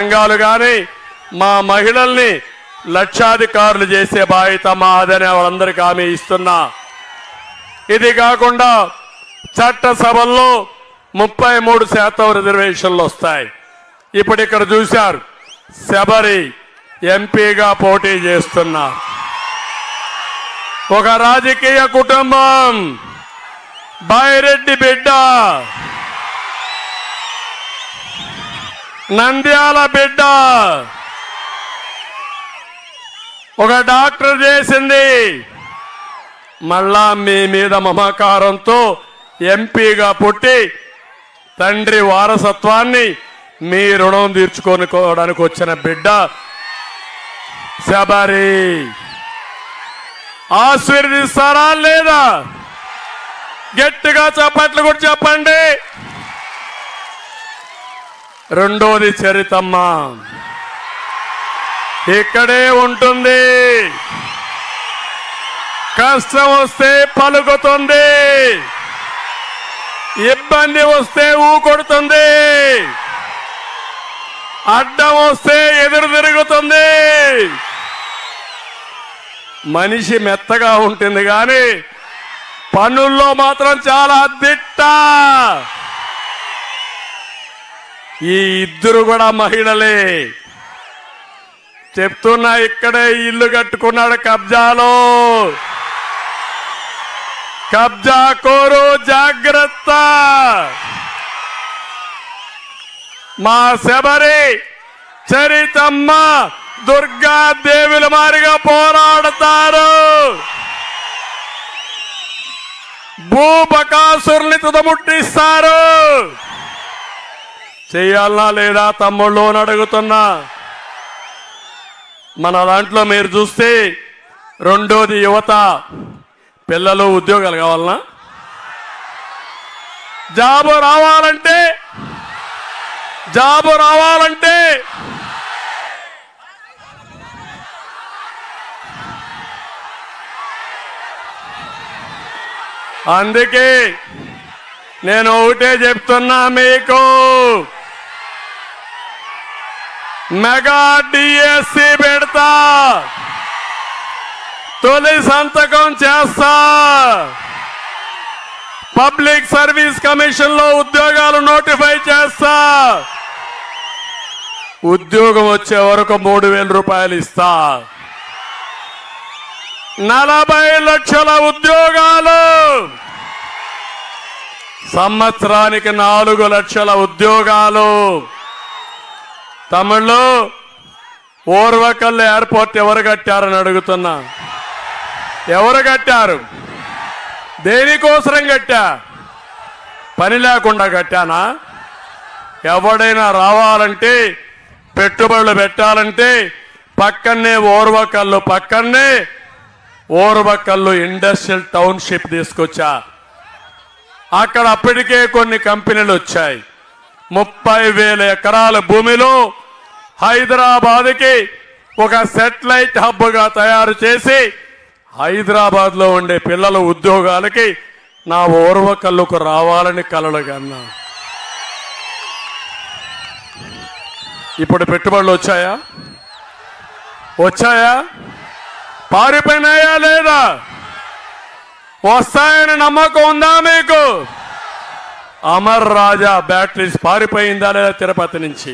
సంఘాలు కానీ మా మహిళల్ని లక్షాధికారులు చేసే బాధ్యత మాదని వాళ్ళందరికీ హామీ ఇస్తున్నా. ఇది కాకుండా చట్టసభల్లో 33% రిజర్వేషన్లు వస్తాయి. ఇప్పుడు ఇక్కడ చూశారు, శబరి ఎంపీగా పోటీ చేస్తున్నా. ఒక రాజకీయ కుటుంబం, బైరెడ్డి బిడ్డ, నంద్యాల బిడ్డ, ఒక డాక్టర్ చేసింది. మళ్ళా మీ మీద మమకారంతో ఎంపీగా పుట్టి తండ్రి వారసత్వాన్ని మీ రుణం తీర్చుకోవడానికి వచ్చిన బిడ్డ శబరి. ఆశీర్వదిస్తారా లేదా? గట్టిగా చప్పట్లు కూడా చెప్పండి. రెండోది చరితమ్మ ఇక్కడే ఉంటుంది. కష్టం వస్తే పలుకుతుంది, ఇబ్బంది వస్తే ఊకొడుతుంది, అడ్డం వస్తే ఎదురు తిరుగుతుంది. మనిషి మెత్తగా ఉంటుంది కానీ పనుల్లో మాత్రం చాలా దిట్ట. ఈ ఇద్దరు కూడా మహిళలే. చెప్తున్నా, ఇక్కడే ఇల్లు కట్టుకున్నాడు కబ్జాలో. కబ్జా కోరు జాగ్రత్త. మా శబరి, చరితమ్మ, దుర్గా దేవుల మారిగా పోరాడతారు. భూబకాసురుని తుదముట్టిస్తారు. చెయ్యాలనా లేదా తమ్ముళ్ళు అని అడుగుతున్నా. మన దాంట్లో మీరు చూస్తే రెండోది యువత. పిల్లలు ఉద్యోగాలు కావాలనా? జాబు రావాలంటే అందుకే నేను ఒకటే చెప్తున్నా మీకు, మెగా డిఎస్సి పెడతా, తొలి సంతకం చేస్తా. పబ్లిక్ సర్వీస్ కమిషన్ లో ఉద్యోగాలు నోటిఫై చేస్తా. ఉద్యోగం వచ్చే వరకు 3,000 రూపాయలు ఇస్తా. 40 లక్షల ఉద్యోగాలు, సంవత్సరానికి 4 లక్షల ఉద్యోగాలు. తమిళ్లో ఓర్వకల్ ఎయిర్పోర్ట్ ఎవరు కట్టారని అడుగుతున్నా. ఎవరు కట్టారు? దేనికోసం కట్టా? పని లేకుండా కట్టానా? ఎవడైనా రావాలంటే, పెట్టుబడులు పెట్టాలంటే పక్కనే ఓర్వకల్లు ఇండస్ట్రియల్ టౌన్షిప్ తీసుకొచ్చా. అక్కడ అప్పటికే కొన్ని కంపెనీలు వచ్చాయి. 30,000 ఎకరాల భూమిలో హైదరాబాద్కి ఒక సెటిలైట్ హబ్గా తయారు చేసి హైదరాబాద్ లో ఉండే పిల్లల ఉద్యోగాలకి నా ఓర్వకల్లుకు రావాలని కలలు కన్నా. ఇప్పుడు పెట్టుబడులు వచ్చాయా? పారిపోయినాయా లేదా? వస్తాయని నమ్మకం ఉందా మీకు? అమర్ రాజా బ్యాటరీస్ పారిపోయిందా లేదా తిరుపతి నుంచి?